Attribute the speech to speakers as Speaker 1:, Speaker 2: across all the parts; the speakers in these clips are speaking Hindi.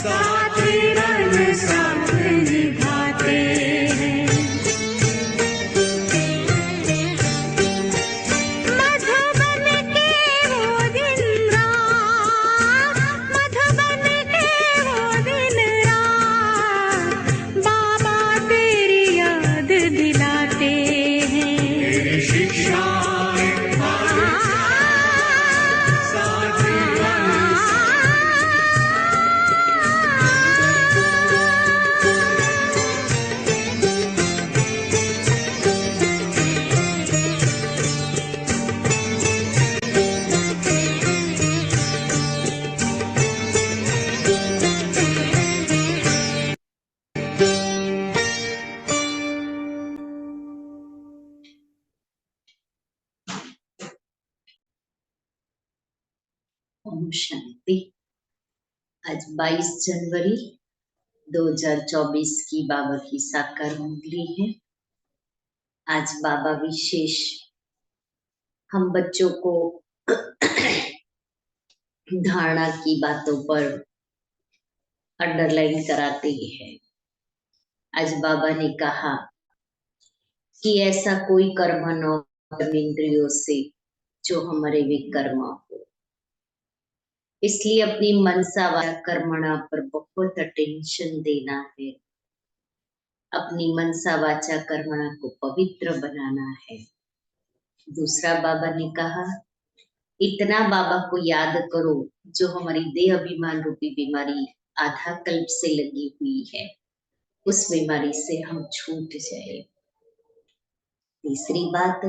Speaker 1: साथ रंग साथ निभाते हैं। मधुबन के वो दिन रात, मधुबन के वो दिन रात, बाबा तेरी याद दिलाते हैं। तेरी शिक्षा
Speaker 2: ओम शांति। आज 22 जनवरी 2024 की बाबा की साकार मुरली है। आज बाबा विशेष हम बच्चों को धारणा की बातों पर अंडरलाइन कराते हैं। आज बाबा ने कहा कि ऐसा कोई कर्म न हो इंद्रियों से जो हमारे विकर्म हो, इसलिए अपनी मनसा वाचा कर्मणा पर बहुत अटेंशन देना है। अपनी मनसा वाचा कर्मणा को पवित्र बनाना है। दूसरा बाबा ने कहा इतना बाबा को याद करो जो हमारी देह अभिमान रूपी बीमारी आधा कल्प से लगी हुई है, उस बीमारी से हम छूट जाए। तीसरी बात,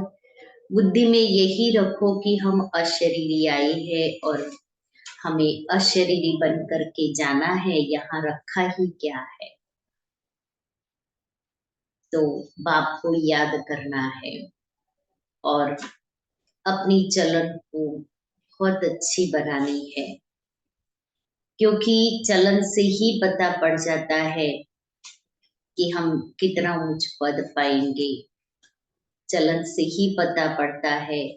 Speaker 2: बुद्धि में यही रखो कि हम अशरीरी आए हैं और हमें अशरीरी बन करके जाना है। यहाँ रखा ही क्या है, तो बाप को याद करना है और अपनी चलन को बहुत अच्छी बनानी है, क्योंकि चलन से ही पता पड़ जाता है कि हम कितना ऊंच पद पाएंगे। चलन से ही पता पड़ता है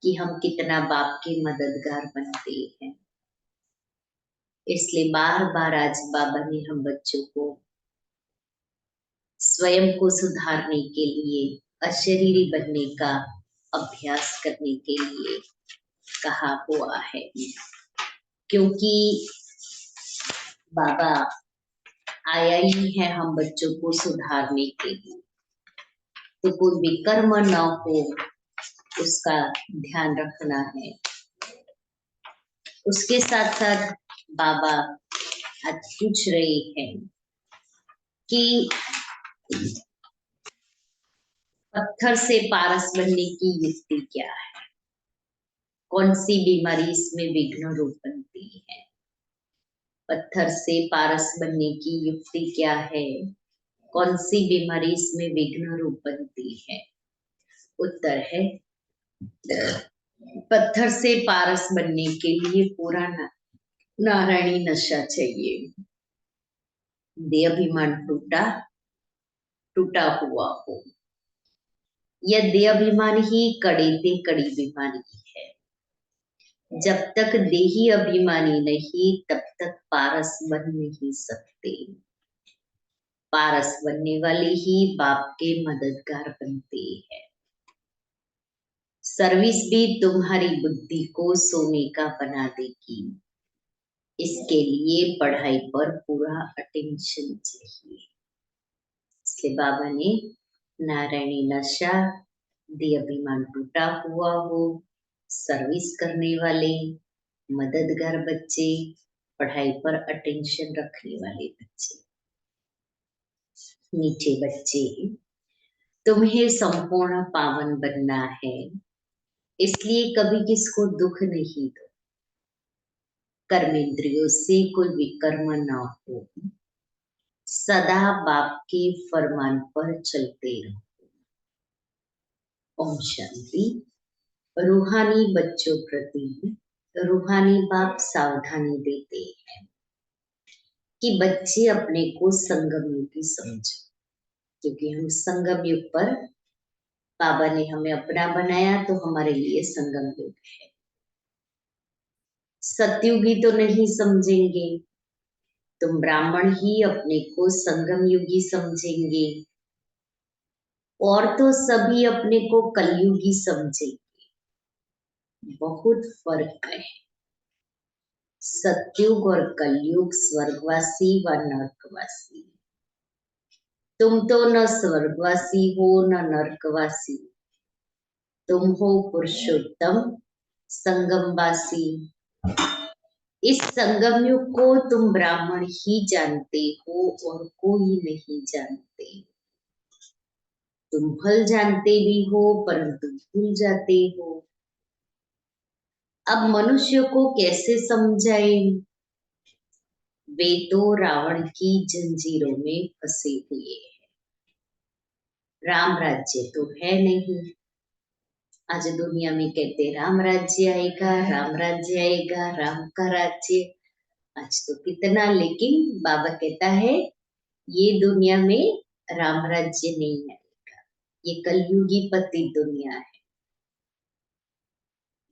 Speaker 2: कि हम कितना बाप के मददगार बनते हैं। इसलिए बार बार आज बाबा ने हम बच्चों को स्वयं को सुधारने के लिए, अशरीरी बनने का अभ्यास करने के लिए कहा हुआ है, क्योंकि बाबा आया ही है हम बच्चों को सुधारने के लिए। तो कोई विकर्म न हो उसका ध्यान रखना है। उसके साथ साथ बाबा आज पूछ रहे हैं कि पत्थर से पारस बनने की युक्ति क्या है, कौन सी बीमारी इसमें विघ्न रूप बनती है। पत्थर से पारस बनने की युक्ति क्या है, कौन सी बीमारी इसमें विघ्न रूप बनती है। उत्तर है पत्थर से पारस बनने के लिए पूरा नारायणी नशा चाहिए। देहाभिमान टूटा हुआ हो। यह देहाभिमान ही कड़ी से कड़ी बीमारी है। जब तक देही अभिमानी नहीं तब तक पारस बन नहीं सकते। पारस बनने वाले ही बाप के मददगार बनते हैं। सर्विस भी तुम्हारी बुद्धि को सोने का बना देगी। इसके लिए पढ़ाई पर पूरा अटेंशन चाहिए। इसलिए बाबा ने नारायणी नशा, देह अभिमान टूटा हुआ हो, सर्विस करने वाले, मददगार बच्चे, पढ़ाई पर अटेंशन रखने वाले बच्चे, मीठे बच्चे, तुम्हें संपूर्ण पावन बनना है। इसलिए कभी किसको दुख नहीं दो। कर्मेंद्रियों से कोई विकर्म न हो। सदा बाप के फरमान पर चलते रहो। ओम शांति। रूहानी बच्चों प्रति रूहानी बाप सावधानी देते हैं कि बच्चे अपने को संगम युगी समझो, क्योंकि हम संगम युग पर बाबा ने हमें अपना बनाया, तो हमारे लिए संगम युग है। सतयुगी तो नहीं समझेंगे, तुम ब्राह्मण ही अपने को संगम युगी समझेंगे और तो सभी अपने को कलयुगी समझेंगे। बहुत फर्क है सतयुग और कलयुग, स्वर्गवासी व नरकवासी। तुम तो न स्वर्गवासी हो न नरकवासी, तुम हो पुरुषोत्तम संगमवासी। इस संगम युग को तुम ब्राह्मण ही जानते हो और कोई नहीं जानते। तुम फल जानते भी हो परंतु भूल जाते हो। अब मनुष्य को कैसे समझाए? वे तो रावण की जंजीरों में फंसे हुए हैं। राम राज्य तो है नहीं। आज दुनिया में कहते राम राज्य आएगा, राम राज्य आएगा, राम का राज्य। आज तो कितना, लेकिन बाबा कहता है ये दुनिया में राम राज्य नहीं आएगा, ये कलयुगी पतित दुनिया है।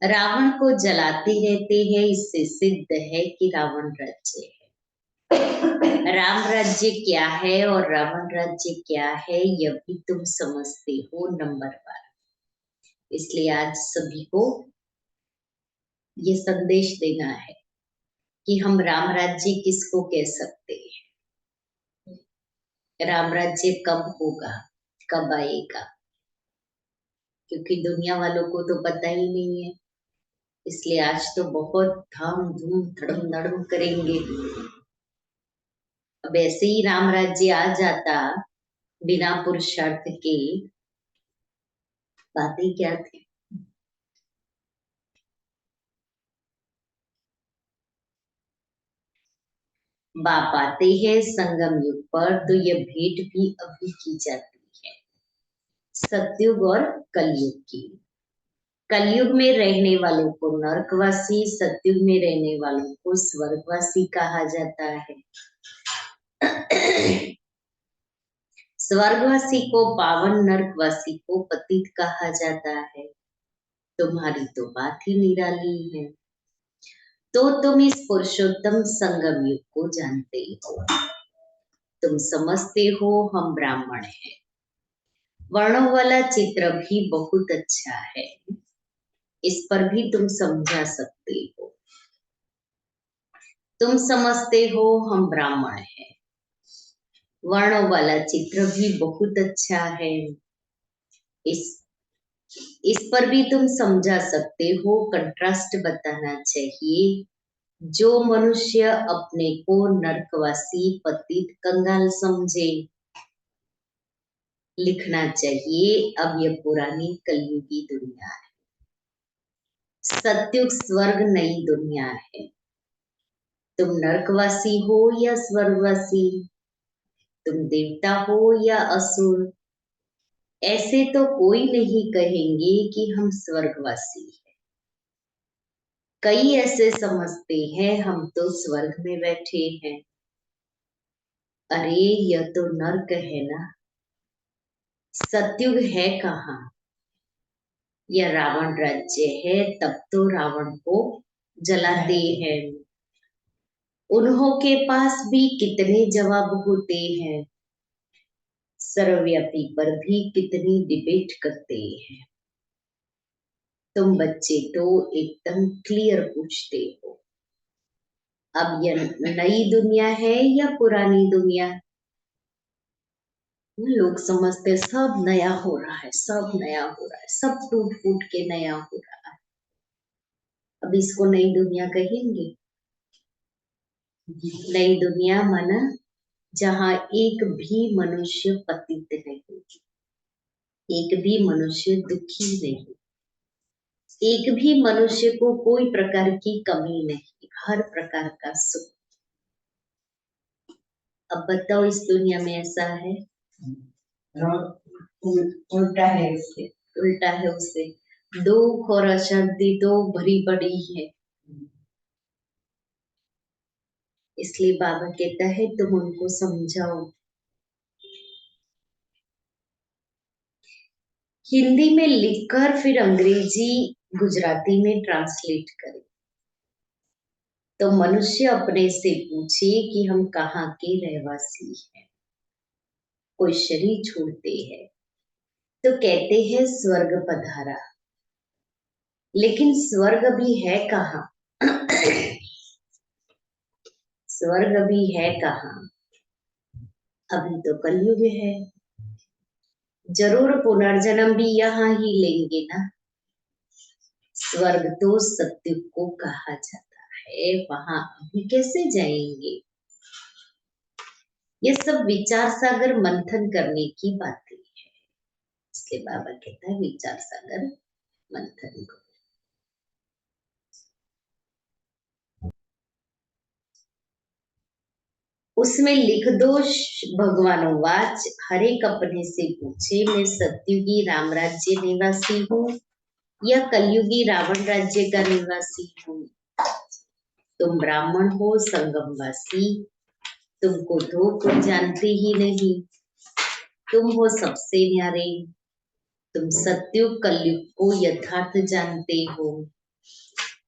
Speaker 2: रावण को जलाते रहते हैं, इससे सिद्ध है कि रावण राज्य है। राम राज्य क्या है और रावण राज्य क्या है, यह भी तुम समझते हो नंबर 1। इसलिए आज सभी को ये संदेश देना है कि हम राम राज्य किसको कह सकते हैं, राम राज्य कब होगा, कब आएगा, क्योंकि दुनिया वालों को तो पता ही नहीं है। इसलिए आज तो बहुत धाम धूम धड़म धड़म करेंगे। अब ऐसे ही राम राज्य आ जाता बिना पुरुषार्थ के, बातें क्या थी। बाप आते हैं संगम युग पर तो यह भेंट भी अभी की जाती है, सतयुग और कलयुग की। कलयुग में रहने वालों को नरकवासी, सतयुग में रहने वालों को स्वर्गवासी कहा जाता है। स्वर्गवासी को पावन, नरकवासी को पतित कहा जाता है। तुम्हारी तो बात ही निराली है। तो तुम इस पुरुषोत्तम संगम युग को जानते हो, तुम समझते हो हम ब्राह्मण हैं। वर्णों वाला चित्र भी बहुत अच्छा है, इस पर भी तुम समझा सकते हो। तुम समझते हो हम ब्राह्मण हैं। वर्णों वाला चित्र भी बहुत अच्छा है, इस पर भी तुम समझा सकते हो। कंट्रास्ट बताना चाहिए। जो मनुष्य अपने को नरकवासी, पतित, कंगाल समझे, लिखना चाहिए अब यह पुरानी कलयुगी दुनिया है, सतयुग स्वर्ग नई दुनिया है। तुम नरकवासी हो या स्वर्गवासी, तुम देवता हो या असुर, ऐसे तो कोई नहीं कहेंगे कि हम स्वर्गवासी हैं। कई ऐसे समझते हैं हम तो स्वर्ग में बैठे हैं। अरे यह तो नर्क है ना, सतयुग है कहाँ? यह रावण राज्य है, तब तो रावण को जलाते हैं। उन्हों के पास भी कितने जवाब होते हैं, सर्वव्यापी पर भी कितनी डिबेट करते हैं। तुम बच्चे तो एकदम क्लियर पूछते हो। अब यह नई दुनिया है या पुरानी दुनिया? लोग समझते सब नया हो रहा है, सब नया हो रहा है, सब टूट फूट के नया हो रहा है। अब इसको नई दुनिया कहेंगे? नई दुनिया माना जहाँ एक भी मनुष्य पतित नहीं, एक भी मनुष्य दुखी नहीं, एक भी मनुष्य को कोई प्रकार की कमी नहीं, हर प्रकार का सुख। अब बताओ इस दुनिया में ऐसा है? उल्टा है उससे, उल्टा है उससे। दुख और अशांति तो भरी पड़ी है। इसलिए बाबा कहता है तुम उनको समझाओ। हिंदी में लिखकर फिर अंग्रेजी गुजराती में ट्रांसलेट करें। तो मनुष्य अपने से पूछे कि हम कहाँ के रहवासी हैं। कोई शरीर छोड़ते हैं तो कहते हैं स्वर्ग पधारा, लेकिन स्वर्ग भी है कहाँ? स्वर्ग भी है कहाँ? अभी तो कलयुग है। जरूर पुनर्जन्म भी यहाँ ही लेंगे ना। स्वर्ग तो सत्युग को कहा जाता है, वहां अभी कैसे जाएंगे? ये सब विचार सागर मंथन करने की बातें है। इसलिए बाबा कहता है विचार सागर मंथन करो। उसमें लिख दो भगवानों वाच, हर एक अपने से पूछे, मैं सत्युगी राम राज्य निवासी हूँ या कलयुगी रावण राज्य का निवासी हूँ। तुम ब्राह्मण हो संगमवासी, तुमको तो कोई जानते ही नहीं। तुम हो सबसे न्यारे, तुम सत्युग कलयुग को यथार्थ जानते हो।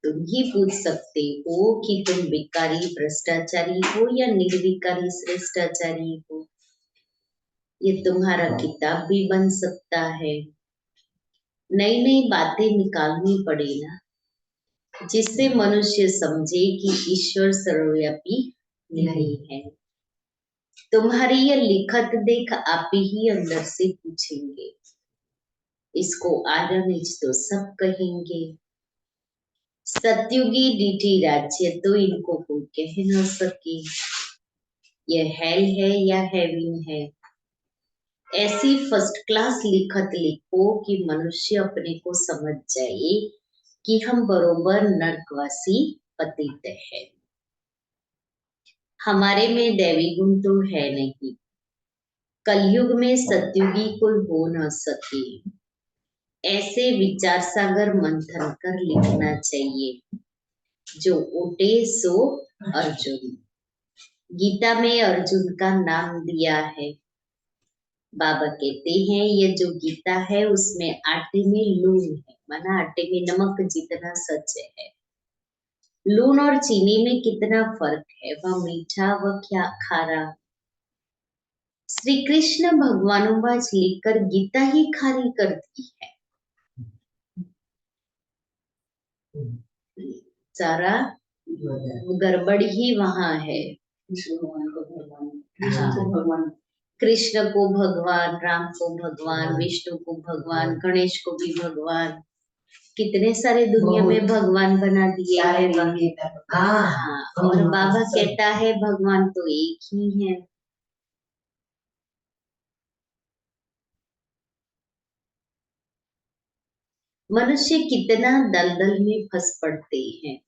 Speaker 2: तुम ही पूछ सकते हो कि तुम विकारी भ्रष्टाचारी हो या निर्विकारी श्रेष्ठाचारी हो। ये तुम्हारा किताब भी बन सकता है। नई नई बातें निकालनी पड़े ना, जिससे मनुष्य समझे कि ईश्वर सर्वव्यापी नहीं है। तुम्हारी ये लिखत देख आप ही अंदर से पूछेंगे, इसको आर्यनिज तो सब कहेंगे। सत्युगी डीटी राज्य तो इनको कोई कह न सके। यह हेल है या हेवन है। ऐसी फर्स्ट क्लास लिखत लिखो कि मनुष्य अपने को समझ जाए कि हम बरोबर नरकवासी पतित है। हमारे में दैवी गुण तो है नहीं। कलयुग में सत्युगी कोई हो न सके। ऐसे विचार सागर मंथन कर लिखना चाहिए। जो उठे सो अर्जुन। गीता में अर्जुन का नाम दिया है। बाबा कहते हैं ये जो गीता है उसमें आटे में लून है, माना आटे में नमक जितना सच है। लून और चीनी में कितना फर्क है, वह मीठा व क्या खारा। श्री कृष्ण भगवानों लिखकर गीता ही खारी करती है। सारा गड़बड़ ही वहां है। कृष्ण को भगवान, राम को भगवान, विष्णु को भगवान, गणेश को भी भगवान। कितने सारे दुनिया में भगवान बना दिए हैं। हाँ, और बाबा कहता है भगवान तो एक ही है। मनुष्य कितना दलदल में फंस पड़ते हैं।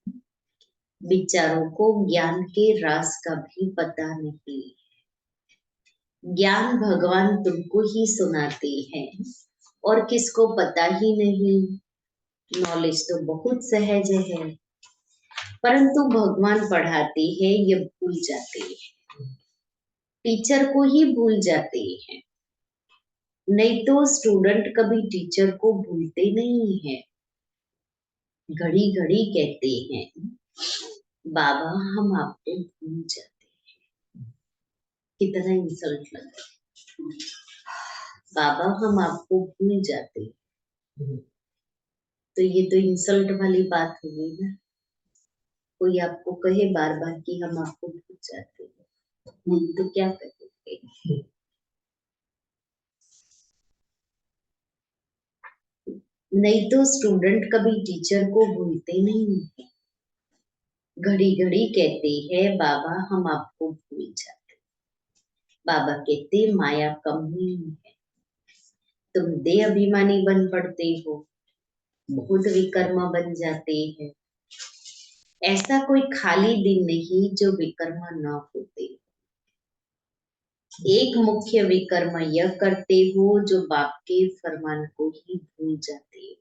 Speaker 2: विचारों को ज्ञान के राज का भी पता नहीं। ज्ञान भगवान तुमको ही सुनाते हैं और किसको पता ही नहीं। नॉलेज तो बहुत सहज है, परंतु भगवान पढ़ाते हैं ये भूल जाते हैं। टीचर को ही भूल जाते हैं। नहीं तो स्टूडेंट कभी टीचर को भूलते नहीं है। घड़ी घड़ी कहते हैं बाबा हम आपको भूल जाते हैं। कितना इंसल्ट लगा। बाबा हम आपको भूल जाते हैं, तो ये तो इंसल्ट वाली बात हो गई ना। कोई आपको कहे बार बार कि हम आपको भूल जाते हैं, तो क्या करेंगे? नहीं तो स्टूडेंट कभी टीचर को भूलते नहीं है। घड़ी घड़ी कहते हैं बाबा हम आपको भूल जाते। बाबा कहते माया कम नहीं है, तुम देह अभिमानी बन पड़ते हो, बहुत विकर्मा बन जाते हैं। ऐसा कोई खाली दिन नहीं जो विकर्मा न होते। एक मुख्य विकर्म यह करते हो जो बाप के फरमान को ही भूल जाते हो।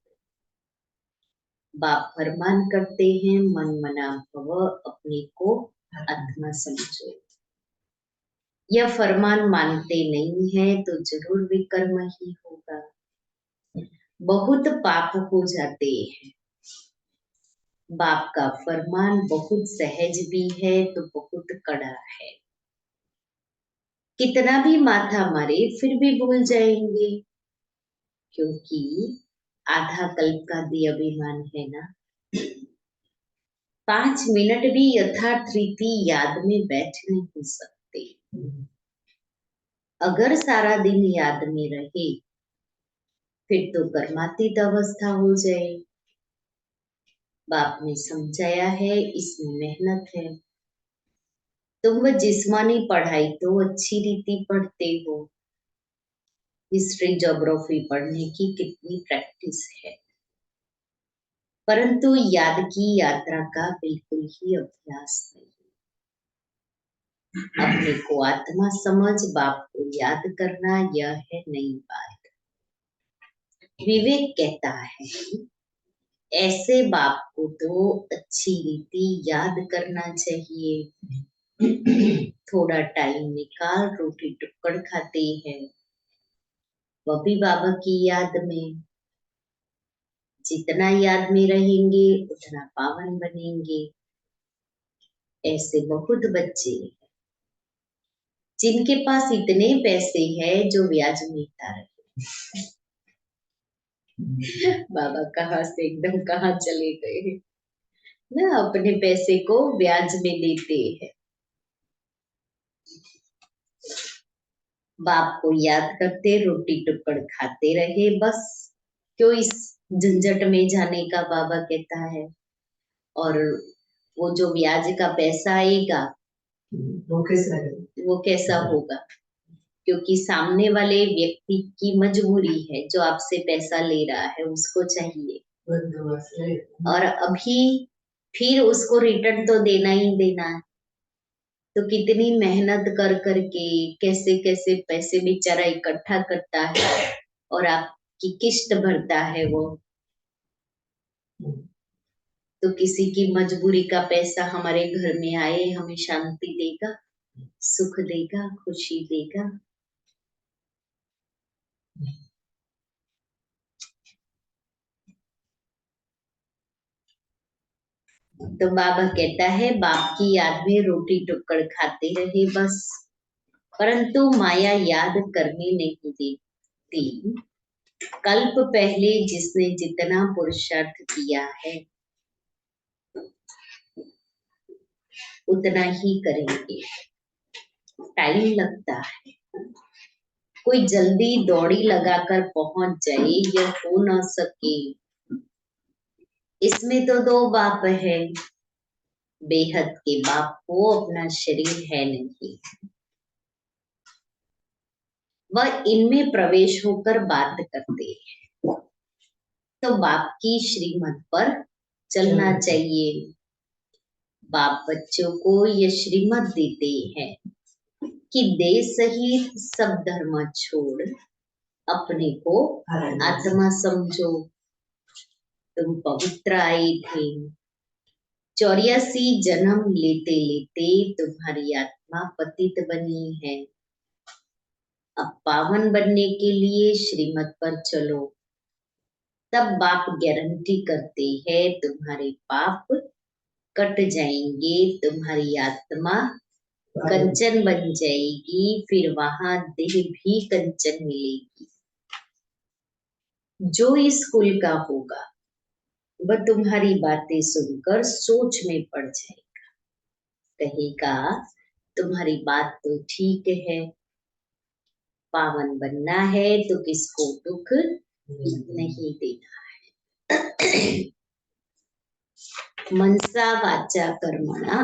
Speaker 2: बाप फरमान करते हैं मन मना भव, अपने को आत्मा समझो। यह फरमान मानते नहीं है तो जरूर विकर्म ही होगा। बहुत पाप हो जाते हैं। बाप का फरमान बहुत सहज भी है तो बहुत कड़ा है। कितना भी माथा मारे फिर भी भूल जाएंगे, क्योंकि आधा कल्प का भी अभिमान है ना। 5 मिनट भी यथार्थ रीति याद में बैठ नहीं सकते। अगर सारा दिन याद में रहे फिर तो कर्मातीत अवस्था हो जाए। बाप ने समझाया है इसमें मेहनत है। तुम जिस्मानी पढ़ाई तो अच्छी रीति पढ़ते हो, हिस्ट्री ज्योग्राफी पढ़ने की कितनी प्रैक्टिस है, परंतु याद की यात्रा का बिल्कुल ही अभ्यास नहीं। अपने को आत्मा समझ बाप को याद करना यह है नई बात। विवेक कहता है ऐसे बाप को तो अच्छी रीति याद करना चाहिए। थोड़ा टाइम निकाल रोटी टुक्कड़ खाते हैं, वह भी बाबा की याद में। जितना याद में रहेंगे उतना पावन बनेंगे। ऐसे बहुत बच्चे हैं जिनके पास इतने पैसे हैं जो ब्याज मिलता रहे। बाबा कहाँ से एकदम कहाँ चले गए ना, अपने पैसे को ब्याज में लेते हैं। बाप को याद करते रोटी टुक्कड़ खाते रहे बस। क्यों इस झंझट में जाने का, बाबा कहता है। और वो जो ब्याज का पैसा आएगा वो कैसा होगा, क्योंकि सामने वाले व्यक्ति की मजबूरी है, जो आपसे पैसा ले रहा है उसको चाहिए, और अभी फिर उसको रिटर्न तो देना ही देना है। तो कितनी मेहनत कर करके कैसे कैसे पैसे बेचारा इकट्ठा करता है और आपकी किस्त भरता है वो। तो किसी की मजबूरी का पैसा हमारे घर में आए हमें शांति देगा, सुख देगा, खुशी देगा। तो बाबा कहता है बाप की याद में रोटी टुक्कड़ खाते रहे बस, परंतु माया याद करने नहीं देती। कल्प पहले जिसने जितना पुरुषार्थ किया है उतना ही करेंगे। टाइम लगता है, कोई जल्दी दौड़ी लगाकर पहुंच जाए या हो न सके। इसमें तो दो बाप है, बेहद के बाप को अपना शरीर है नहीं। वह इनमें प्रवेश होकर बात करते हैं। तो बाप की श्रीमत पर चलना चाहिए। बाप बच्चों को यह श्रीमत देते हैं कि देह सहित सब धर्म छोड़ अपने को आत्मा समझो। तुम पवित्र आए थे, 84 जन्म लेते लेते तुम्हारी आत्मा पतित बनी है। अब पावन बनने के लिए श्रीमत पर चलो। तब बाप गारंटी करते हैं तुम्हारे पाप कट जाएंगे, तुम्हारी आत्मा कंचन बन जाएगी, फिर वहां देह भी कंचन मिलेगी। जो इस कुल का होगा वह तुम्हारी बातें सुनकर सोच में पड़ जाएगा, कहेगा तुम्हारी बात तो ठीक है, पावन बनना है तो किसको दुख नहीं देना है। मनसा वाचा कर्मणा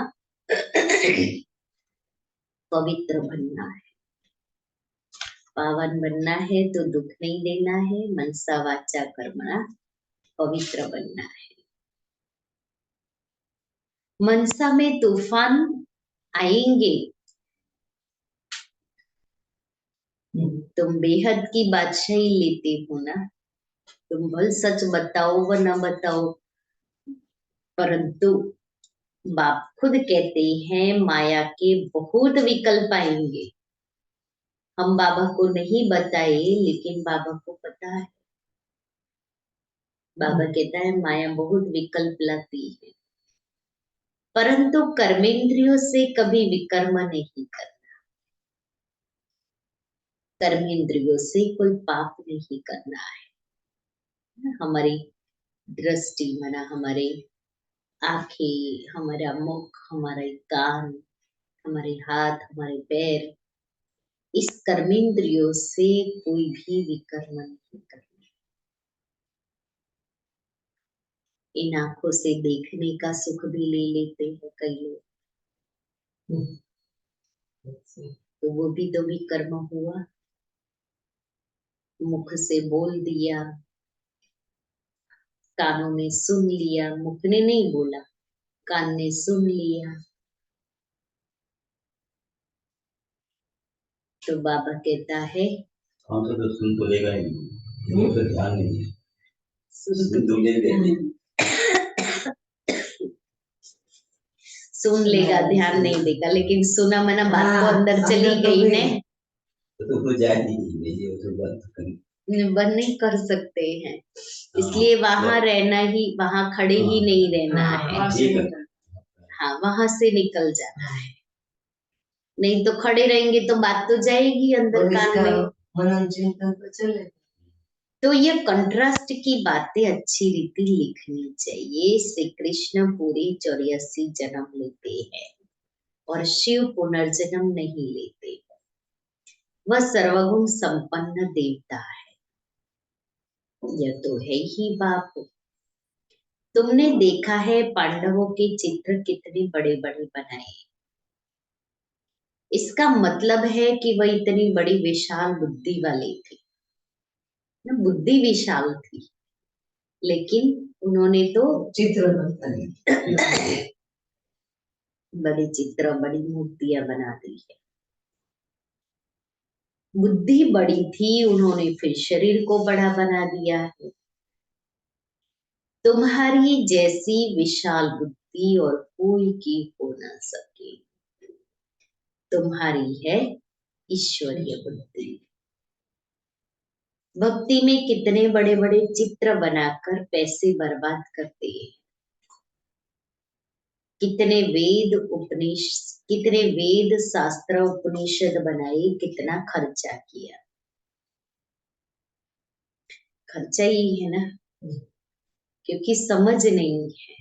Speaker 2: पवित्र बनना है, पावन बनना है तो दुख नहीं देना है। मनसा वाचा कर्मणा पवित्र बनना है। मनसा में तूफान आएंगे, तुम बेहद की बादशाही लेते हो ना। तुम भल सच बताओ व न बताओ, परंतु बाप खुद कहते हैं माया के बहुत विकल्प आएंगे। हम बाबा को नहीं बताए लेकिन बाबा को पता है। बाबा कहता है माया बहुत विकल्प लाती है। परंतु कर्मेंद्रियों से कभी विकर्म नहीं करना। कर्मेंद्रियों से कोई पाप नहीं करना है। हमारी दृष्टि माना हमारे आंखें, हमारा मुख, हमारे कान, हमारे हाथ, हमारे पैर, इस कर्मेंद्रियों से कोई भी विकर्म नहीं करना। इन आंखों से देखने का सुख भी ले लेते हैं कई लोग, तो वो भी तो विकर्म हुआ। मुख से बोल दिया, कानों ने सुन लिया, मुख ने नहीं बोला, कान ने सुन लिया। तो बाबा कहता है
Speaker 3: हाँ तो सुन तो लेगा ही, वो तो ध्यान नहीं है। सुन तो
Speaker 2: सुन लेगा, ध्यान नहीं देगा, लेकिन सुना मना बात तो अंदर चली गई ने,
Speaker 3: तो वो जाए नहीं, ये तो बात
Speaker 2: बंद नहीं कर सकते हैं। इसलिए वहां रहना ही, वहां खड़े ही नहीं रहना है। हाँ, वहां से निकल जाना है, नहीं तो खड़े रहेंगे तो बात तो जाएगी अंदर कान में।
Speaker 4: मनन चिंतन तो चले।
Speaker 2: तो ये कंट्रास्ट की बातें अच्छी रीति लिखनी चाहिए। श्री कृष्ण पूरे 84 जन्म लेते हैं और शिव पुनर्जन्म नहीं लेते। वह सर्वगुण संपन्न देवता है। यह तो है ही बाप। तुमने देखा है पांडवों के चित्र कितने बड़े बड़े बनाए। इसका मतलब है कि वह इतनी बड़ी विशाल बुद्धि वाले थे। बुद्धि विशाल थी, लेकिन उन्होंने तो
Speaker 4: चित्र बनाए,
Speaker 2: बड़ी चित्र, बड़ी मूर्तियां बना दी है। बुद्धि बड़ी थी, उन्होंने फिर शरीर को बड़ा बना दिया है। तुम्हारी जैसी विशाल बुद्धि और कोई की हो न सके। तुम्हारी है ईश्वरीय बुद्धि। भक्ति में कितने बड़े बड़े चित्र बनाकर पैसे बर्बाद करते हैं। कितने वेद शास्त्र उपनिषद बनाए, कितना खर्चा किया। खर्चा ही है ना, क्योंकि समझ नहीं है।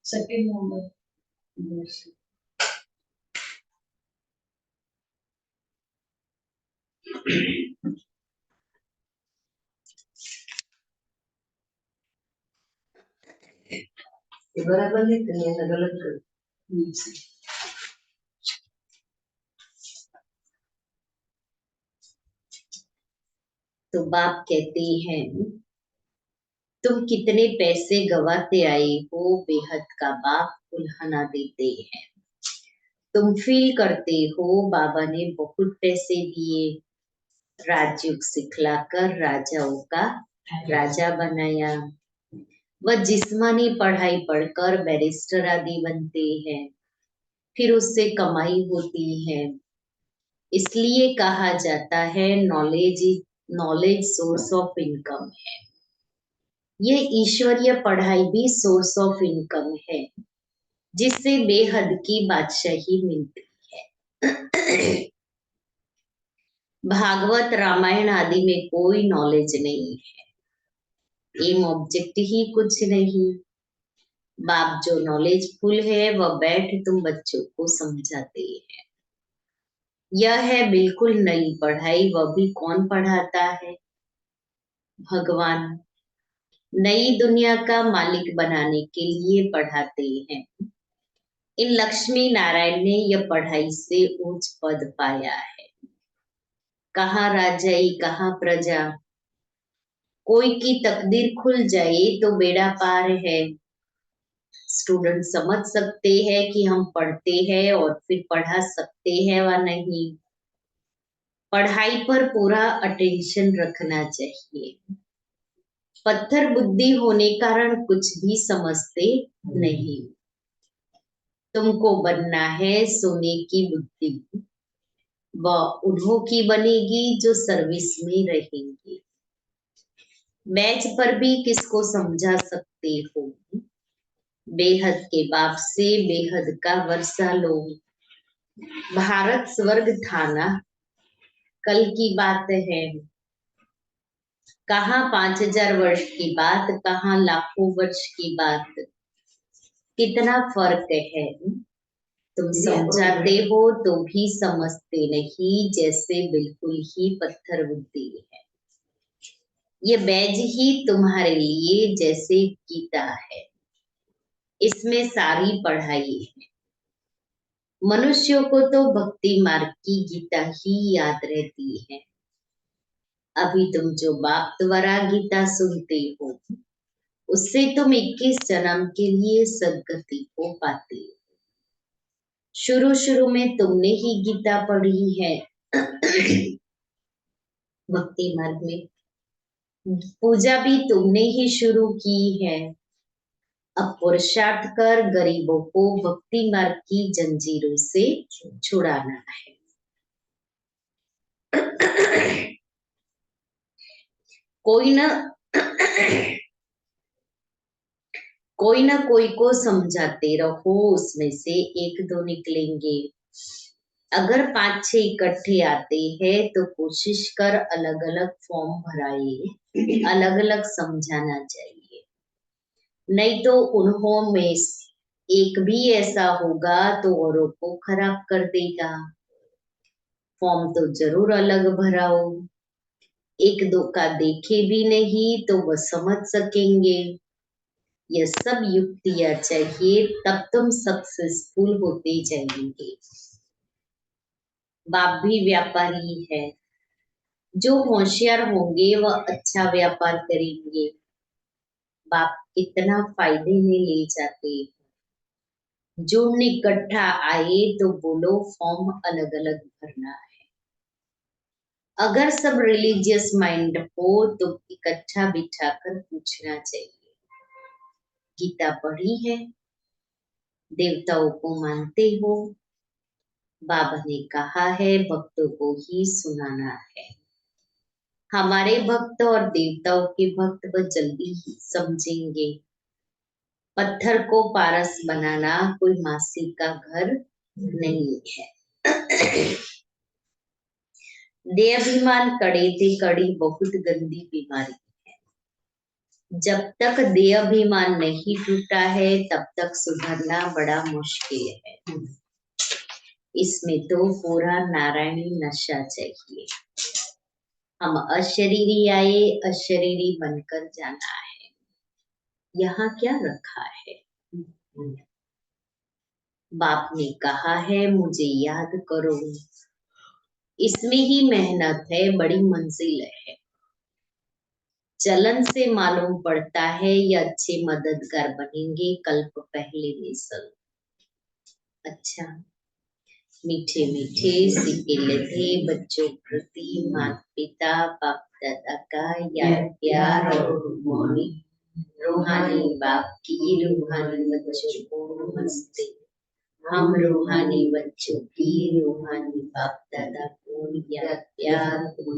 Speaker 4: सेकंड नंबर ये बराबर है कि नहीं अलग अलग कर
Speaker 2: तो बाप कहते हैं तुम कितने पैसे गवाते आए हो, बेहद का बाप उल्हाना देते हैं। तुम फील करते हो बाबा ने बहुत पैसे दिए, राजयोग सिखलाकर राजाओं का राजा बनाया। वह जिस्मानी पढ़ाई पढ़कर बैरिस्टर आदि बनते हैं, फिर उससे कमाई होती है। इसलिए कहा जाता है नॉलेज सोर्स ऑफ इनकम है। ये ईश्वरीय पढ़ाई भी सोर्स ऑफ इनकम है, जिससे बेहद की बादशाही मिलती है। भागवत रामायण आदि में कोई नॉलेज नहीं है, एम ऑब्जेक्ट ही कुछ नहीं। बाप जो नॉलेजफुल है वह बैठ तुम बच्चों को समझाते हैं। यह है बिल्कुल नई पढ़ाई, वह भी कौन पढ़ाता है? भगवान नई दुनिया का मालिक बनाने के लिए पढ़ाते हैं। इन लक्ष्मी नारायण ने यह पढ़ाई से उच्च पद पाया है। कहाँ राजाई कहाँ प्रजा, कोई की तकदीर खुल जाए तो बेड़ा पार है। स्टूडेंट समझ सकते हैं कि हम पढ़ते हैं और फिर पढ़ा सकते हैं व नहीं। पढ़ाई पर पूरा अटेंशन रखना चाहिए। पत्थर बुद्धि होने कारण कुछ भी समझते नहीं। तुमको बनना है सोने की बुद्धि, वह उन्हों की बनेगी जो सर्विस में रहेंगे। मैच पर भी किसको समझा सकते हो? बेहद के बाप से बेहद का वर्षा लो। भारत स्वर्ग था ना, कल की बात है। कहाँ 5000 वर्ष की बात, कहाँ लाखों वर्ष की बात, कितना फर्क है। तुम समझाते हो तो भी समझते नहीं, जैसे बिल्कुल ही पत्थर बुद्धि है। ये बैज ही तुम्हारे लिए जैसे गीता है, इसमें सारी पढ़ाई है। मनुष्यों को तो भक्ति मार्ग की गीता ही याद रहती है। अभी तुम जो बाप द्वारा गीता सुनते हो, उससे तुम 21 जन्म के लिए सदगति को पाते हो। शुरू शुरू में तुमने ही गीता पढ़ी है। भक्ति मार्ग में पूजा भी तुमने ही शुरू की है। अब पुरुषार्थ कर गरीबों को भक्ति मार्ग की जंजीरों से छुड़ाना है। कोई ना कोई को समझाते रहो, उसमें से एक दो निकलेंगे। अगर 5-6 इकट्ठे आते हैं तो कोशिश कर अलग अलग फॉर्म भराए, अलग अलग समझाना चाहिए। नहीं तो उन्हों में एक भी ऐसा होगा तो औरों को खराब कर देगा। फॉर्म तो जरूर अलग भराओ। एक दो का देखे भी नहीं तो वह समझ सकेंगे। यह सब युक्तियां चाहिए, तब तुम सक्सेसफुल होते जाएंगे। बाप भी व्यापारी है। जो होशियार होंगे वह अच्छा व्यापार करेंगे। बाप कितना फायदे में ले जाते। जो इकट्ठा आए तो बोलो फॉर्म अलग अलग भरना है। अगर सब रिलीजियस माइंड हो तो इकट्ठा बिठाकर पूछना चाहिए, गीता पढ़ी है, देवताओं को मानते हो, बाबा ने कहा है भक्तों को ही सुनाना है। हमारे भक्त और देवताओं के भक्त वह जल्दी ही समझेंगे। पत्थर को पारस बनाना कोई मासी का घर नहीं है। देहाभिमान कड़े थे कड़ी बहुत गंदी बीमारी है। जब तक देहाभिमान नहीं टूटा है तब तक सुधरना बड़ा मुश्किल है। इसमें तो पूरा नारायणी नशा चाहिए। हम अशरीरी आए, अशरीरी बनकर जाना है। यहाँ क्या रखा है? बाप ने कहा है मुझे याद करो। इसमें ही मेहनत है, बड़ी मंजिल है। चलन से मालूम पड़ता है ये अच्छे मददगार बनेंगे कल्प पहले में सब। अच्छा, मीठे मीठे सिके थे बच्चों प्रति माता पिता बाप दादा का याद प्यार और रूहानी बाप की रूहानी बच्चों को नमस्ते। हम रूहानी बच्चों की रूहानी बाप दादा को याद प्यार को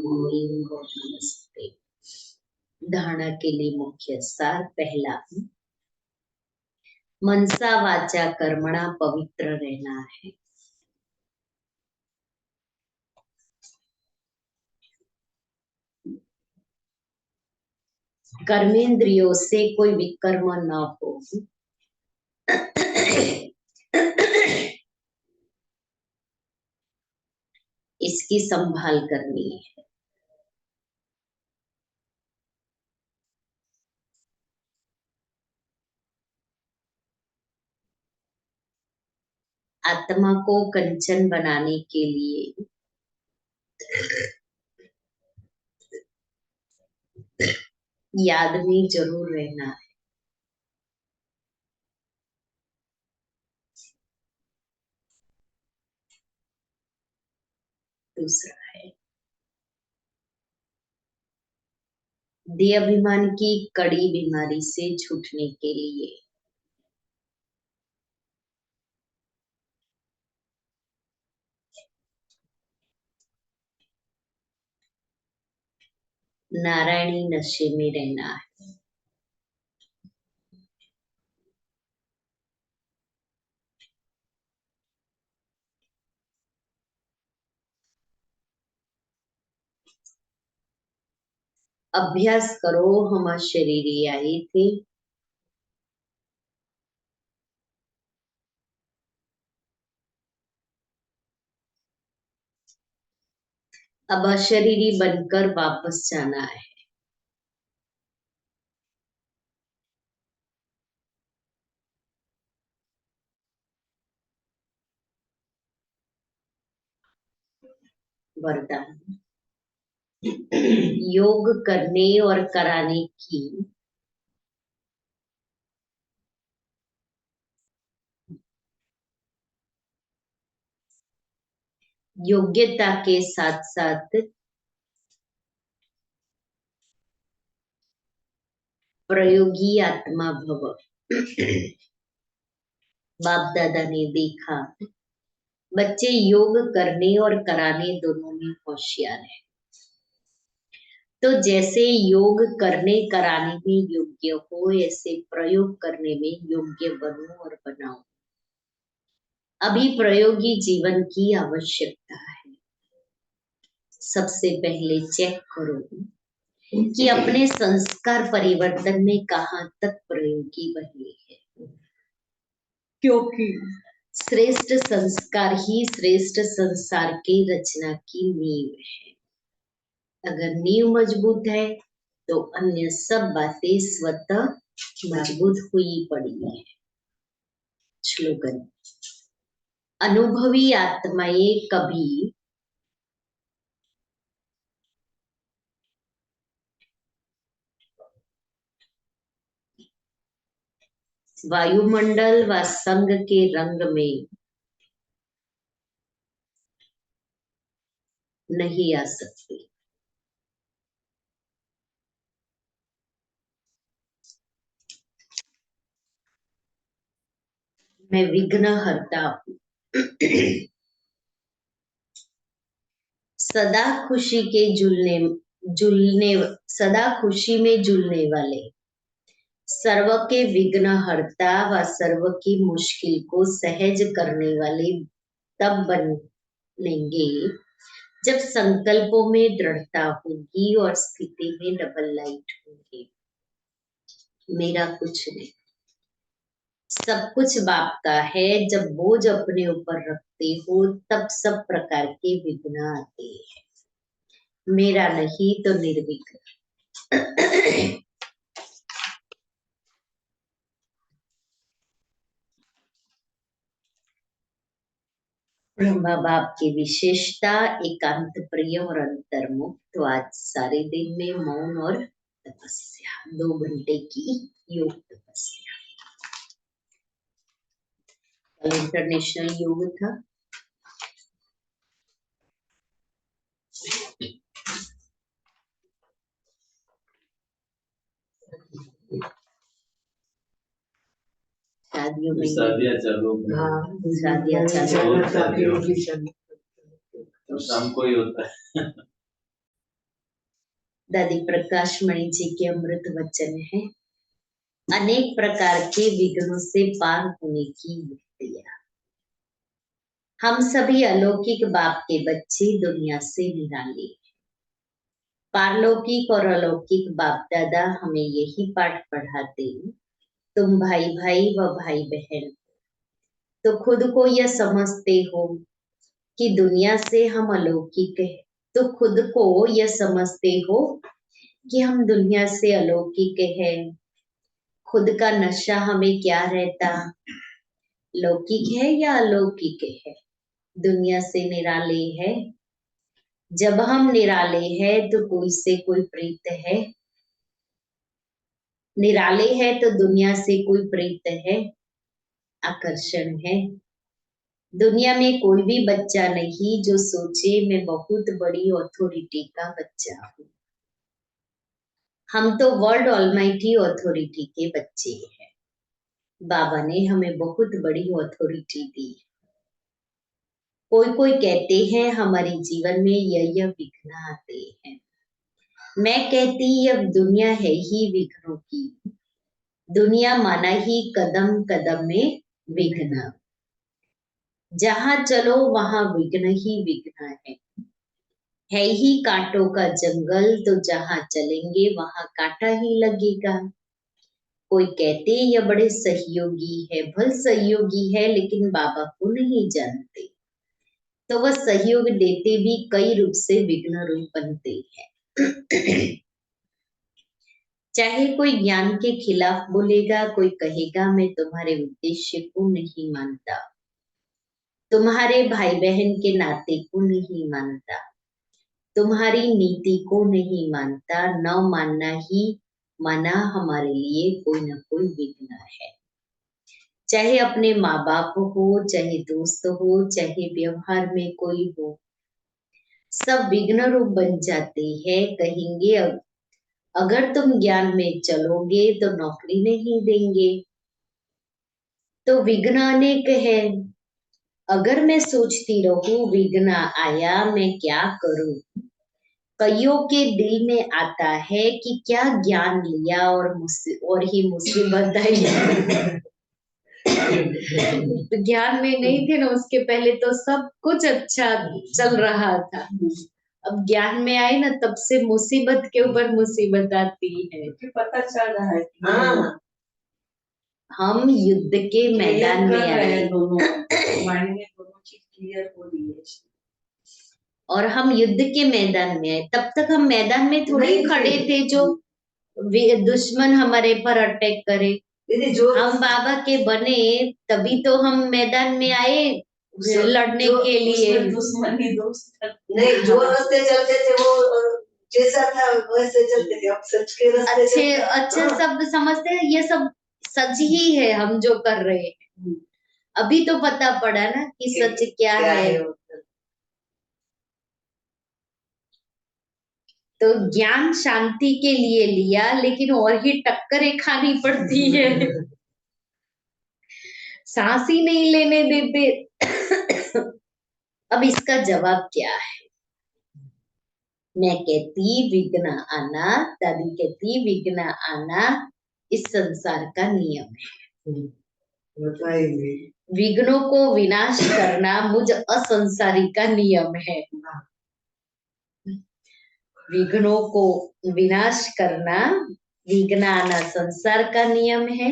Speaker 2: नमस्ते। धारणा के लिए मुख्य सार पहला, मनसा वाचा कर्मणा पवित्र रहना है। कर्मेंद्रियों से कोई विकर्म न हो। इसकी संभाल करनी है। आत्मा को कंचन बनाने के लिए याद में जरूर रहना है। दूसरा है देहाभिमान की कड़ी बीमारी से छूटने के लिए नारायणी नशे में रहना है। अभ्यास करो, हम शरीरी आए थे, अब अशरीरी बनकर वापस जाना है। वरदान, योग करने और कराने की योग्यता के साथ साथ प्रयोगी आत्मा भव। बाप दादा ने देखा बच्चे योग करने और कराने दोनों में होशियार है, तो जैसे योग करने कराने में योग्य हो ऐसे प्रयोग करने में योग्य बनो और बनाओ। अभी प्रयोगी जीवन की आवश्यकता है। सबसे पहले चेक करो कि अपने संस्कार परिवर्तन में कहाँ तक प्रयोगी बने हैं, क्योंकि श्रेष्ठ संस्कार ही श्रेष्ठ संसार की रचना की नींव है। अगर नींव मजबूत है तो अन्य सब बातें स्वतः मजबूत हुई पड़ी है। श्लोगन, अनुभवी आत्माएं कभी वायुमंडल व संग के रंग में नहीं आ सकती। मैं विघ्नहर्ता हूँ। सदा खुशी के झूलने सदा खुशी में झूलने वाले, सर्व के विघ्नहर्ता व सर्व की मुश्किल को सहज करने वाले तब बनेंगे जब संकल्पों में दृढ़ता होगी और स्थिति में डबल लाइट होगी। मेरा कुछ नहीं, सब कुछ बाप का है। जब बोझ अपने ऊपर रखते हो तब सब प्रकार के विघ्न आते हैं। मेरा नहीं तो निर्विघ्न। ब्रह्मा बाप की विशेषता एकांत प्रिय और अंतर्मुख। तो आज सारे दिन में मौन और तपस्या, 2 घंटे की योग तपस्या। कल इंटरनेशनल योग था। शादियों में
Speaker 3: शादियाँ चालू हो गई।
Speaker 4: हाँ
Speaker 2: शादियाँ चालू
Speaker 3: हो गई।
Speaker 4: शादियों की शादी।
Speaker 3: तो शाम को ही होता है।
Speaker 2: दादी प्रकाश मणि जी के अमृत वचन है, अनेक प्रकार के विघ्नों से पार होने की युक्तियां। हम सभी अलौकिक बाप के बच्चे दुनिया से निराले हैं। पारलौकिक और अलौकिक बाप दादा हमें यही पाठ पढ़ाते हैं। तुम भाई भाई व भाई बहन तो खुद को यह समझते हो कि दुनिया से हम अलौकिक हैं। तो खुद को यह समझते हो कि हम दुनिया से अलौकिक हैं। खुद का नशा हमें क्या रहता, लौकिक है या अलौकिक है, दुनिया से निराले है। जब हम निराले हैं तो कोई से कोई प्रीत है, निराले है तो दुनिया से कोई प्रीत है, आकर्षण है। दुनिया में कोई भी बच्चा नहीं जो सोचे मैं बहुत बड़ी अथॉरिटी का बच्चा हूँ। हम तो वर्ल्ड ऑलमाइटी अथॉरिटी के बच्चे हैं। बाबा ने हमें बहुत बड़ी अथॉरिटी दी। कोई कोई कहते हैं हमारे जीवन में यह विघ्न आते हैं। मैं कहती अब दुनिया है ही विघ्नों की। दुनिया माना ही कदम कदम में विघ्न। जहां चलो वहां विघ्न ही विघ्न है ही कांटों का जंगल। तो जहां चलेंगे वहां कांटा ही लगेगा। कोई कहते यह बड़े सहयोगी है, भल सहयोगी है, लेकिन बाबा को नहीं जानते। तो वह सहयोग देते भी कई रूप से विघ्न रूप बनते हैं। चाहे कोई ज्ञान के खिलाफ बोलेगा, कोई कहेगा मैं तुम्हारे उद्देश्य को नहीं मानता, तुम्हारे भाई बहन के नाते को नहीं मानता, तुम्हारी नीति को नहीं मानता। न मानना ही माना हमारे लिए कोई न कोई विघ्न है। चाहे अपने माँ बाप हो, चाहे दोस्त हो, चाहे व्यवहार में कोई हो, सब विघ्न रूप बन जाते हैं। कहेंगे अगर तुम ज्ञान में चलोगे तो नौकरी नहीं देंगे। तो विघ्न अनेक है। अगर मैं सोचती रहूं विघ्न आया मैं क्या करूं, कईयों के दिल में आता है कि क्या ज्ञान लिया और ही मुसीबत आई। तो ज्ञान में नहीं थे ना, उसके पहले तो सब कुछ अच्छा चल रहा था। अब ज्ञान में आए ना तब से मुसीबत के ऊपर मुसीबत आती है।
Speaker 4: पता चल रहा है। हाँ
Speaker 2: हम युद्ध के मैदान में आए
Speaker 4: दोनों माइंड में दोनों चीज क्लियर हो रही है।
Speaker 2: और हम युद्ध के मैदान में आए। तब तक हम मैदान में थोड़ी
Speaker 4: नहीं
Speaker 2: खड़े थे जो दुश्मन हमारे पर अटैक करे।
Speaker 4: जो
Speaker 2: हम बाबा के बने तभी तो हम मैदान में आए लड़ने के लिए।
Speaker 4: दुश्मनी दोस्त नहीं, जो रास्ते चलते थे वो जैसा था वैसे चलते थे। अब सच के रास्ते अच्छे
Speaker 2: सब समझते हैं ये सब सच ही है हम जो कर रहे हैं। अभी तो पता पड़ा ना कि सच क्या है। तो ज्ञान शांति के लिए लिया, लेकिन और ही टक्करें खानी पड़ती है। सांस ही नहीं लेने देते। अब इसका जवाब क्या है? मैं कहती विघ्न आना, दादी कहती विघ्न आना इस संसार का नियम है।
Speaker 4: बताइए।
Speaker 2: विघ्नों को विनाश करना मुझ असंसारी का नियम है। विघ्नों को विनाश करना, विघ्न आना संसार का नियम है।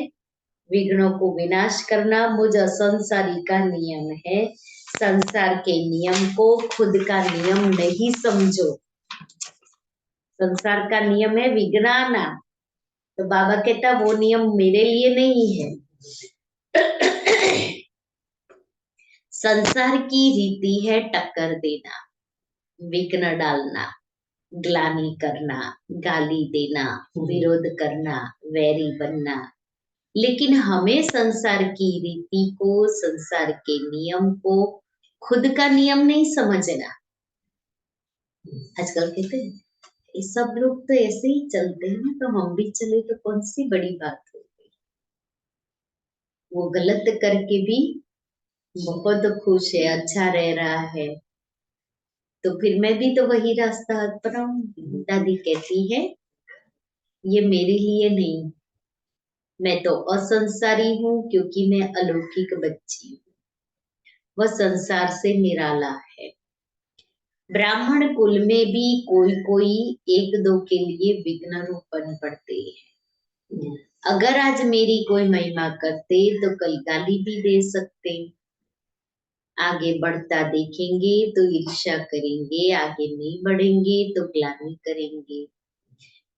Speaker 2: विघ्नों को विनाश करना मुझ असंसारी का नियम है। संसार के नियम को खुद का नियम नहीं समझो। संसार का नियम है विघ्न आना, तो बाबा कहता वो नियम मेरे लिए नहीं है। संसार की रीति है टक्कर देना, विघ्न डालना, ग्लानि करना, गाली देना, विरोध करना, वैरी बनना। लेकिन हमें संसार की रीति को, संसार के नियम को खुद का नियम नहीं समझना। आजकल कहते हैं ये सब लोग तो ऐसे ही चलते हैं, तो हम भी चले तो कौन सी बड़ी बात हो गई। वो गलत करके भी बहुत खुश है, अच्छा रह रहा है, तो फिर मैं भी तो वही रास्ता अपनाऊंगी। दादी कहती है ये मेरे लिए नहीं, मैं तो असंसारी हूँ क्योंकि मैं अलौकिक बच्ची हूँ। वह संसार से निराला है। ब्राह्मण कुल में भी कोई कोई एक दो के लिए विघ्न रूप बन पड़ते हैं। अगर आज मेरी कोई महिमा करते तो कल गाली भी दे सकते। आगे बढ़ता देखेंगे तो ईर्ष्या करेंगे, आगे नहीं बढ़ेंगे तो ग्लानि करेंगे।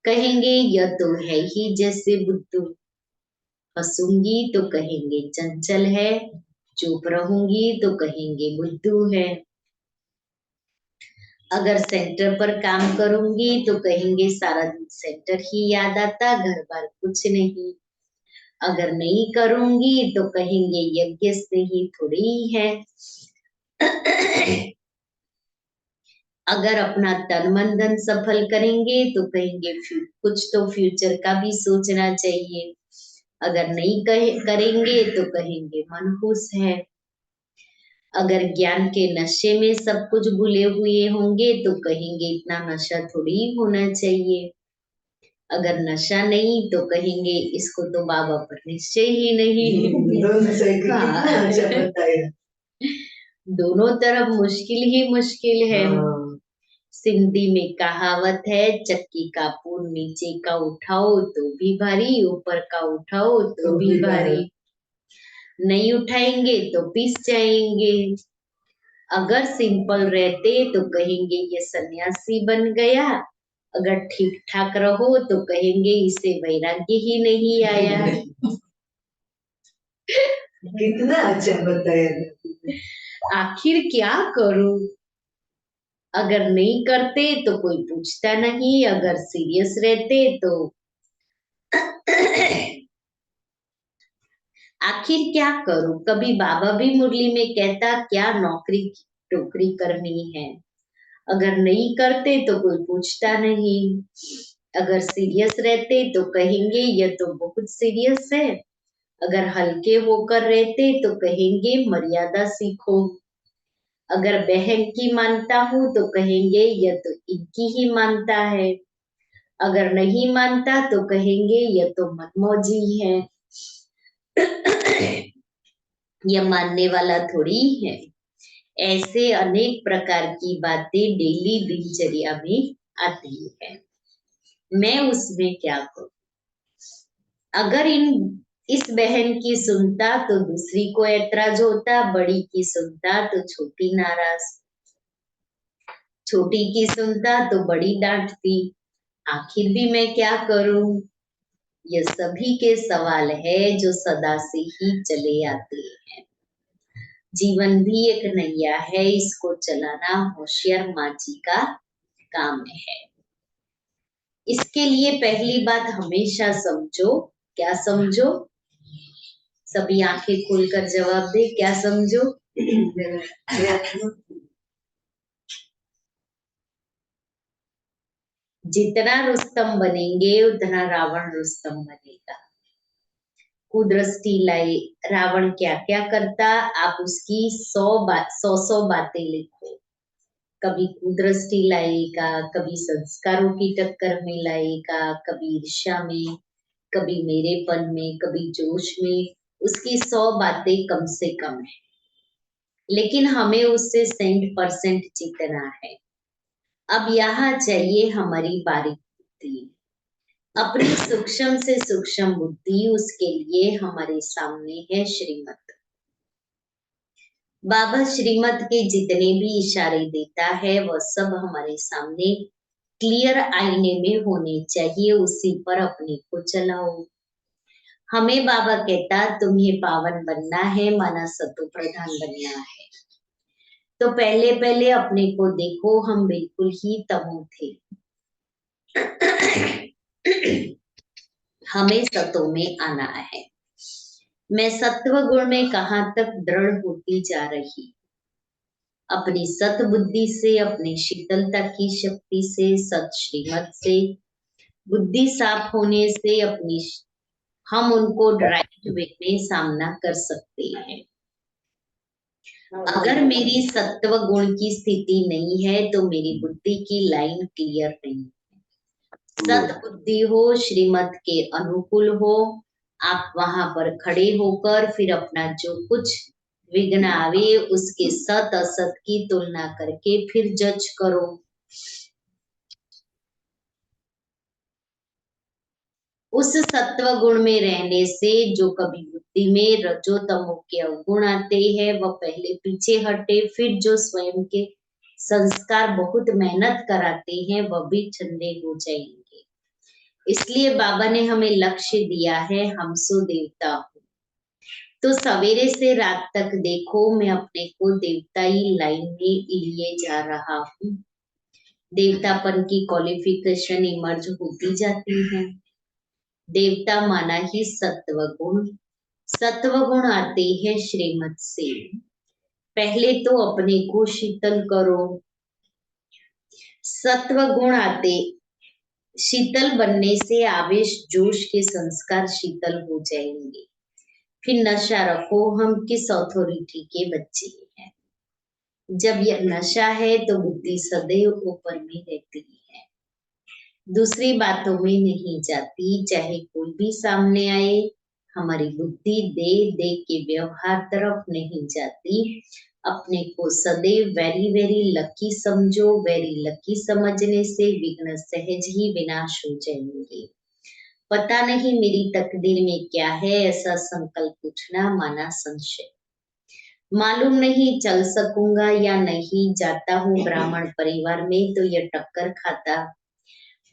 Speaker 2: कहेंगे यह तो है ही जैसे बुद्धू। हंसूंगी तो कहेंगे चंचल है, चुप रहूंगी तो कहेंगे बुद्धू है। अगर सेंटर पर काम करूंगी तो कहेंगे सारा दिन सेंटर ही याद आता, घर बार कुछ नहीं। अगर नहीं करूंगी तो कहेंगे यज्ञ से ही थोड़ी ही है। अगर अपना तन मन धन सफल करेंगे तो कहेंगे कुछ तो फ्यूचर का भी सोचना चाहिए। अगर नहीं करेंगे तो कहेंगे मनहूस है। अगर ज्ञान के नशे में सब कुछ भूले हुए होंगे तो कहेंगे इतना नशा थोड़ी होना चाहिए। अगर नशा नहीं तो कहेंगे इसको तो बाबा पर निश्चय ही नहीं।
Speaker 4: दोनों सही, कितना अच्छा बताया।
Speaker 2: दोनों तरफ मुश्किल ही मुश्किल है।
Speaker 4: हाँ।
Speaker 2: सिंधी में कहावत है चक्की का पूर नीचे का उठाओ तो भी भारी, ऊपर का उठाओ तो भी भारी। नहीं उठाएंगे तो पिस जाएंगे। अगर सिंपल रहते तो कहेंगे ये सन्यासी बन गया। अगर ठीक ठाक रहो तो कहेंगे इसे वैराग्य ही नहीं आया।
Speaker 4: कितना अच्छा बताया।
Speaker 2: आखिर क्या करूं? अगर नहीं करते तो कोई पूछता नहीं, अगर सीरियस रहते तो आखिर क्या करूं? कभी बाबा भी मुरली में कहता क्या नौकरी टोकरी करनी है। अगर नहीं करते तो कोई पूछता नहीं। अगर सीरियस रहते तो कहेंगे यह तो बहुत सीरियस है। अगर हल्के होकर रहते तो कहेंगे मर्यादा सीखो। अगर बहन की मानता हूं तो कहेंगे यह तो इनकी ही मानता है। अगर नहीं मानता तो कहेंगे यह तो मनमौजी है। यह मानने वाला थोड़ी है। ऐसे अनेक प्रकार की बातें डेली दिनचर्या में आती है। मैं उसमें क्या करूं? अगर इस बहन की सुनता तो दूसरी को ऐतराज होता, बड़ी की सुनता तो छोटी नाराज, छोटी की सुनता तो बड़ी डांटती। आखिर भी मैं क्या करूं? ये सभी के सवाल है जो सदा से ही चले आते हैं। जीवन भी एक नैया है, इसको चलाना होशियार मांझी का काम है। इसके लिए पहली बात हमेशा समझो। क्या समझो? सभी आंखें खोलकर जवाब दे, क्या समझो? जितना रुस्तम बनेंगे उतना रावण रुस्तम बनेगा। कुदृष्टि लाई। रावण क्या क्या करता, आप उसकी 100 बातें लिखो। कभी कुदृष्टि लाएगा, कभी संस्कारों की टक्कर में लाएगा, कभी ईर्ष्या में, कभी मेरेपन में, कभी जोश में। उसकी 100 बातें कम से कम है, लेकिन हमें उससे 100% जीतना है। अब यहाँ चाहिए हमारी बारीक बुद्धि, अपनी सूक्ष्म से सूक्ष्म बुद्धि। उसके लिए हमारे सामने है श्रीमत। बाबा श्रीमत के जितने भी इशारे देता है वह सब हमारे सामने क्लियर आईने में होने चाहिए। उसी पर अपने को चलाओ। हमें बाबा कहता तुम्हें पावन बनना है, माना सतो प्रधान बनना है, तो पहले पहले अपने को देखो, हम बिल्कुल ही तमो थे। हमें सतो में आना है। मैं सत्व गुण में कहां तक दृढ़ होती जा रही, अपनी सत बुद्धि से, अपनी शीतलता की शक्ति से, सत श्रीमत से, बुद्धि साफ होने से अपनी हम उनको राइट वे में सामना कर सकते हैं। अगर मेरी सत्व गुण की स्थिति नहीं है तो मेरी बुद्धि की लाइन क्लियर नहीं है। सत बुद्धि हो, श्रीमत के अनुकूल हो, आप वहां पर खड़े होकर फिर अपना जो कुछ विघ्न आवे उसके सत असत की तुलना करके फिर जज करो। उस सत्व गुण में रहने से जो कभी बुद्धि में रजो तमो के अवगुण आते हैं वह पहले पीछे हटे, फिर जो स्वयं के संस्कार बहुत मेहनत कराते हैं वह भी ठंडे हो जाएंगे। इसलिए बाबा ने हमें लक्ष्य दिया है, हम सो देवता हूँ। तो सवेरे से रात तक देखो, मैं अपने को देवताई लाइन में लिए जा रहा हूँ। देवतापन की क्वालिफिकेशन इमर्ज होती जाती है। देवता माना ही सत्व गुण। सत्व गुण आते हैं श्रीमत से। पहले तो अपने को शीतल करो। सत्व गुण आते, शीतल बनने से आवेश जोश के संस्कार शीतल हो जाएंगे। फिर नशा रखो, हम किस अथॉरिटी के बच्चे हैं। जब यह नशा है तो बुद्धि सदैव ऊपर में रहती है, दूसरी बातों में नहीं जाती। चाहे कोई भी सामने आए, हमारी बुद्धि दे दे के व्यवहार तरफ नहीं जाती। अपने को सदैव वेरी वेरी लकी समझो। वेरी लकी समझने से विघ्न सहज ही विनाश हो जाएंगे। पता नहीं मेरी तकदीर में क्या है, ऐसा संकल्प उठना माना संशय। मालूम नहीं चल सकूंगा या नहीं, जाता हूँ ब्राह्मण परिवार में तो यह टक्कर खाता,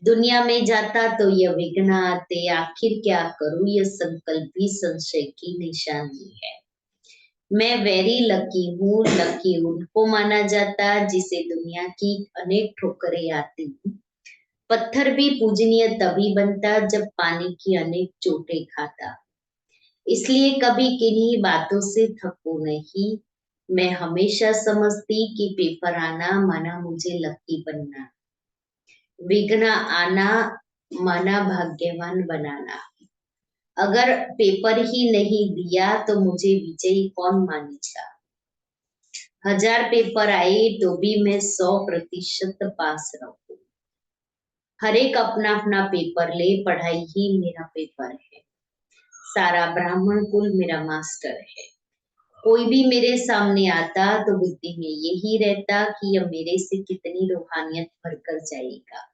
Speaker 2: दुनिया में जाता तो यह विघ्न आते। आखिर क्या करूं, यह संकल्प भी संशय की निशानी है। मैं वेरी लकी हूँ। लकी उनको माना जाता जिसे दुनिया की अनेक ठोकरें आती। पत्थर भी पूजनीय तभी बनता जब पानी की अनेक चोटें खाता। इसलिए कभी किन्हीं बातों से थको नहीं। मैं हमेशा समझती कि पेपर आना माना मुझे लकी बनना, विघ्न आना माना भाग्यवान बनाना। अगर पेपर ही नहीं दिया तो मुझे विजयी कौन मानेगा। 1000 पेपर आए तो भी मैं 100% पास रहूं। हर एक अपना अपना पेपर ले, पढ़ाई ही मेरा पेपर है। सारा ब्राह्मण कुल मेरा मास्टर है। कोई भी मेरे सामने आता तो बुद्धि में यही रहता कि यह मेरे से कितनी रूहानियत भरकर जाएगा।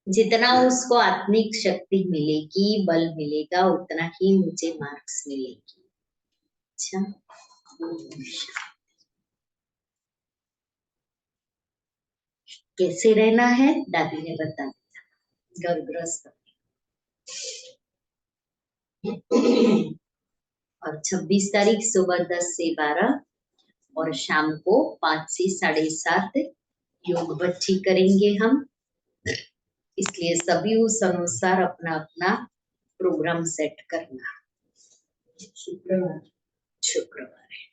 Speaker 2: जितना उसको आत्मिक शक्ति मिलेगी, बल मिलेगा, उतना ही मुझे मार्क्स मिलेगी। अच्छा, कैसे रहना है दादी ने बता दिया। गर्भग्रस्त और 26 तारीख सुबह 10 से 12 और शाम को 5 से 7:30 योग बच्ची करेंगे हम। इसलिए सभी उस अनुसार अपना अपना प्रोग्राम सेट करना। शुक्रवार है।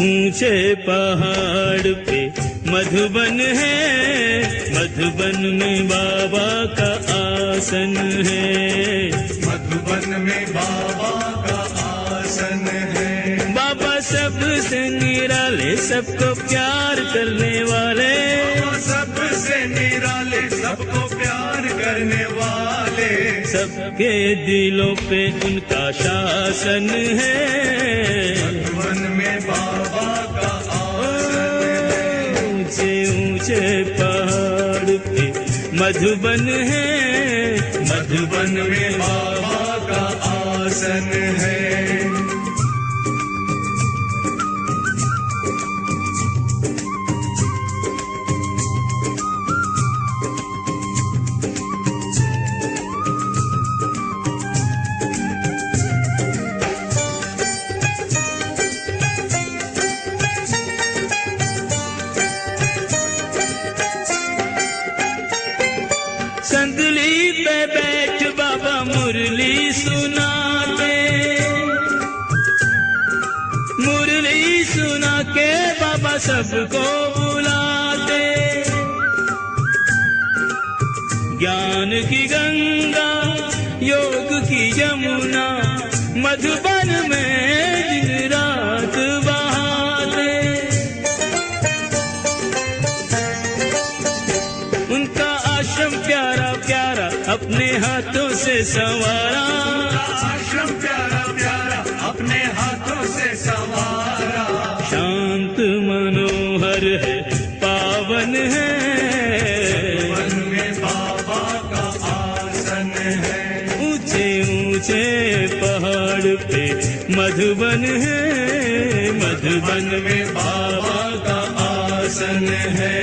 Speaker 5: ऊंचे पहाड़ पे मधुबन है, मधुबन में बाबा का आसन है,
Speaker 6: मधुबन में बाबा का आसन है।
Speaker 5: बाबा सबसे निराले सबको प्यार करने वाले,
Speaker 6: बाबा सबसे निराले सबको प्यार करने वाले,
Speaker 5: सबके दिलों पे उनका शासन है।
Speaker 6: मधुबन में बाबा का आसन है।
Speaker 5: ऊंचे ऊंचे पहाड़ पे मधुबन है,
Speaker 6: मधुबन में बाबा का आसन है।
Speaker 5: संदली पे बैठ बाबा मुरली सुनाते, मुरली सुना के बाबा सबको बुलाते। ज्ञान की गंगा योग की यमुना मधुबन में दिन रात बहाते। उनका आश्रम प्यारा प्यारा अपने हाथों से संवारा,
Speaker 6: आश्रम प्यारा प्यारा अपने हाथों से संवारा।
Speaker 5: शांत मनोहर है पावन है,
Speaker 6: वन में बाबा का आसन है।
Speaker 5: ऊंचे ऊंचे पहाड़ पे मधुबन है, मधुबन में बाबा का आसन है।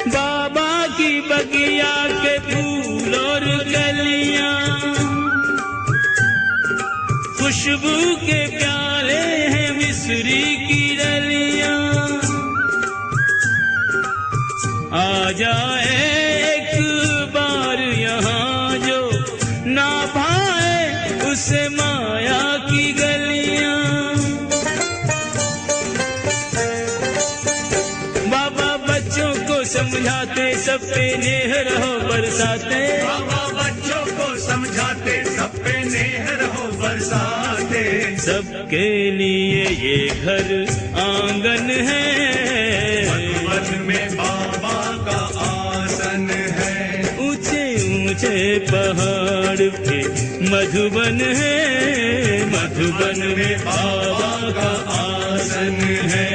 Speaker 5: बाबा की बगिया के फूल और कलियां, खुशबू के प्याले हैं मिस्री की डलियां। आ जाए एक बार यहाँ जो ना भाए उसे माया की गलियां। बाबा बच्चों को समझाते सब पे नेह रहो बरसाते,
Speaker 6: बाबा बच्चों को समझाते सब पे नेह रहो बरसाते।
Speaker 5: सबके लिए ये घर आंगन है,
Speaker 6: मधुबन में बाबा का आसन है।
Speaker 5: ऊंचे ऊंचे पहाड़ पे मधुबन है, मधुबन में बाबा का आसन है।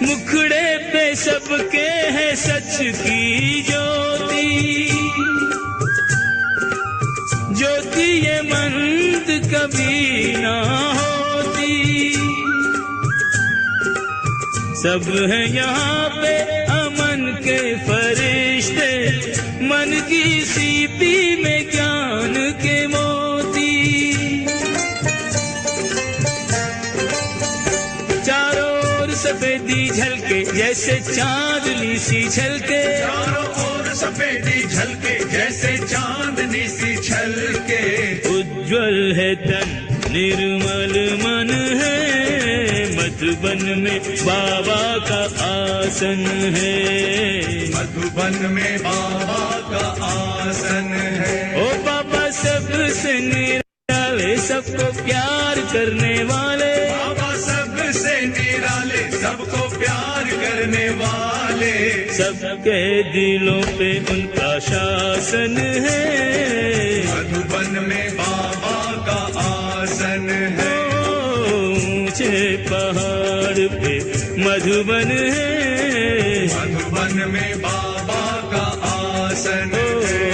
Speaker 5: मुखड़े पे सबके है सच की ज्योति, ज्योति ये मंद कभी ना होती। सब है यहाँ पे अमन के फरिश्ते, मन की सीपी में ज्ञान के मोती। चारों ओर सफेदी झलके जैसे चांदनी सी झलके,
Speaker 6: चारों ओर सफेदी झलके जैसे चांदनी सी झलके।
Speaker 5: उज्ज्वल है तन निर्मल मन है, मधुबन में बाबा का आसन है,
Speaker 6: मधुबन में बाबा का आसन है।
Speaker 5: ओ बाबा सबसे निराले सबको प्यार करने वाले,
Speaker 6: बाबा सबसे निराले सबको प्यार करने वाले,
Speaker 5: सबके दिलों पे उनका शासन है।
Speaker 6: मधुबन में बाबा का आसन है।
Speaker 5: ऊंचे पहाड़ पे मधुबन है।
Speaker 6: मधुबन में बाबा का आसन है।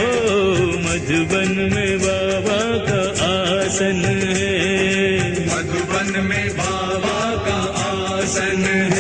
Speaker 5: मधुबन में बाबा का आसन है।
Speaker 6: मधुबन में बाबा का आसन है।